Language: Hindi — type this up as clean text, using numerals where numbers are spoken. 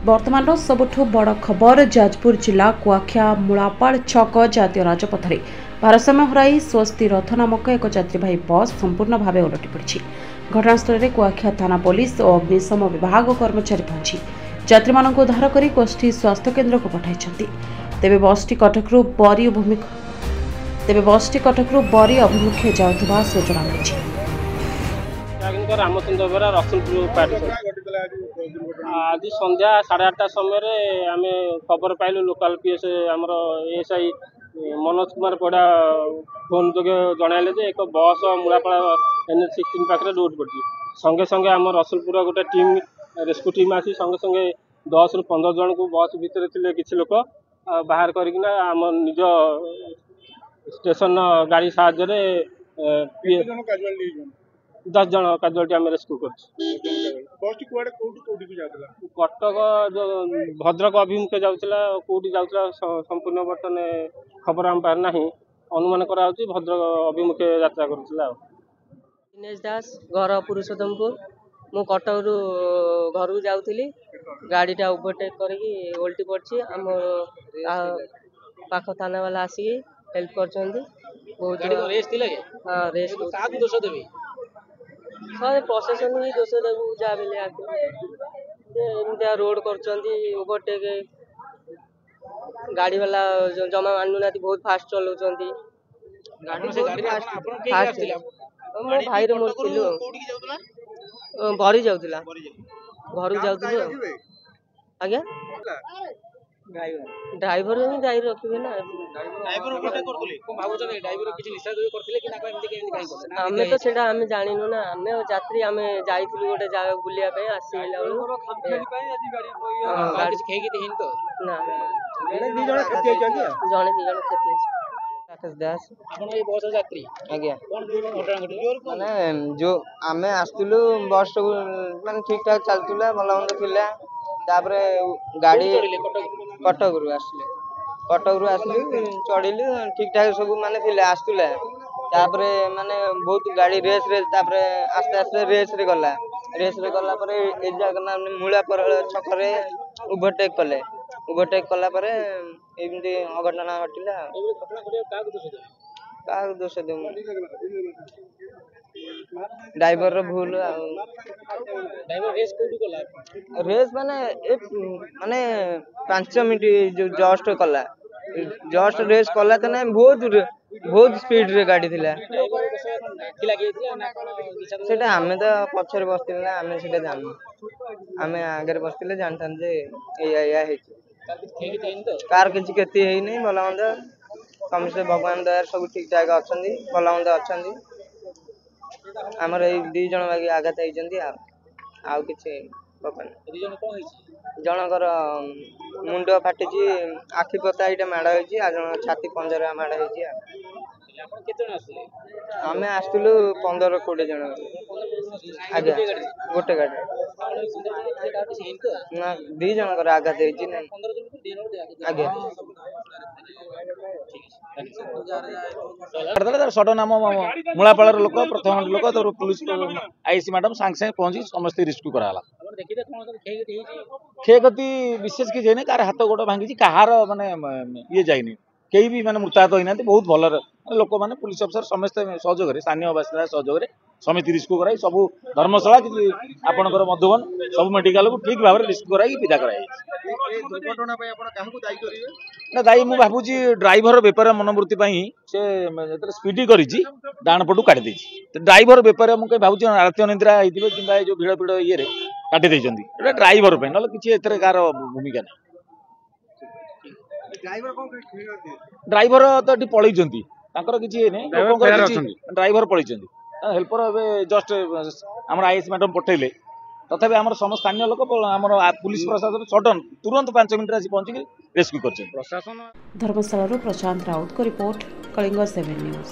वर्तमान सबुठ बड़ खबर जाजपुर जिला कुआखिया मूलापाड़ छक जातीय राजपथ में भारसाम्य हराई स्वस्ति रथ नामक एक यात्रीवाही बस संपूर्ण भाव ओलटि पड़ी। घटनास्थल में कुआखिया थाना पुलिस और अग्निशम विभाग कर्मचारी पहुंची यात्री मानक उद्धार कर गोष्ठी स्वास्थ्य केन्द्र को पठाई। तेबे बसटी बरी अभिमुखे जाउथबा सूचना मिली। रामचंद्र बेरा रसुलपुर पार्टी आज संध्या 8:30 समय आम खबर पाइलु लोकाल पीएस आमर एएसआई मनोज कुमार पड़ा फोन जोगे जनइले जे एक बस मूलापाड़ NH16 पाखे रोड पड़ी संगे संगे आम रसुलपुर गोटे टीम रेस्क्यू टीम आसी संगे संगे 10 ରୁ 15 जन को बस भितर थे किसी लोक बाहर करना आम निज स्टेशन गाड़ी साहाय्य 10 जन काजुआलिटी आम रेस्क्यू कर कटक जो भद्रक अभिमुखे जाऊला कौटी जाऊला संपूर्ण बर्तन खबर आम पार ना अनुमान करा भद्रक अभिमुखे यात्रा करुला। दिनेश दास घर पुरुषोत्तमपुर मु कटक रु घर को जाऊली गाड़ीटा ओभरटेक करके ओल्टी पड़ी आम पाख थाना वाला आसिक हेल्प कर सर प्रशासन ही दोष देव जहाँ रोड कर ओभरटेक गाड़ी वाला जमा मानुना बहुत फास्ट चलाऊँ मो भाई मोर थिलु भरी जाऊला घर जाऊँ आज्ञा ड्राइवर ही गाड़ी रखिए ना आम तो से जानू ना आम यात्री आम जाइलु गोटे जगह बुलाया आसला जड़े दी जन क्षति दास आज्ञा माने जो आम आसलु बस माने ठीक ठाक चलता भल मंद थिला तापरे गाड़ी कटक रु आसलु चढ़िलु ठीक ठाक सब माने थिले आसुला तापरे माने बहुत गाड़ी रेस तापरे आस्ते आस्ते रेस रे गला परे ए जगह मूलापाड़ छक रे ओभरटेक कला परे एमती अघटना घटिला। क्या दोष दे ड्राइवर भूल रेस माने 5 मिनट जो जस्ट रेस कला तो ना बहुत स्पीड रे गाड़ी थिला सेटा हमें तो पछरे बसथिले ना हमें सेटा जानू हमें आगे बसथिले जानथान जे या कार किसी क्षति है नहीं भल मंद समस्त भगवान दयार सब ठीक ठाक अच्छा भल मंद अच्छा आमर ये 2 जन बाकी आघात होती आउ कि जनकर मुंड फाटी आखि पता यहाँ माड़ होती जन छाती पंजरा माड़ होती आम आसलु 15-20 जन आज्ञा गोटे गाड़ी ना 2 जनकर आघात आज्ञा सडन आम मूलापाड़ लोक प्रथम लोक पुलिस आईसी मैडम सांगे सांगे पहुंची समस्त रेस्क्यू कराला। क्षयक्षति विशेष किसी है कार हाथ गोड़ भांगी कहार माने ये जाइनी कई भी माने मृताहत होना बहुत भल लोक मैंने पुलिस अफसर समस्त सहयोग स्थानीय बासिंदा सहयोग समिति रेस्क्यू कराई सब धर्मशाला कि आपंकर मधुबन सब मेडिकल को ठीक भाव में रेस्क्यू कराई विदा कराई। दायी मु भावुची ड्राइवर बेपार मनोवृत्ति से स्पीड कर डाण पटू काटी ड्राइवर बेपार मुझे भावुची आरती अनिद्रा होती कि जो भिड़ भिड़ ये काटी ड्राइवर ना कि कार भूमिका नहीं ड्राइवर तो ये पलैंती ड्राइवर पलैंती हेल्पर जस्ट आम आईएस मैडम पठेले तथापि आम समस्त स्थानीय लोक आम पुलिस प्रशासन सडन तुरंत 5 मिनट आसी पहुंची रेस्क्यू कर। धर्मशाला प्रशांत राउत को रिपोर्ट कलिंग 7 न्यूज।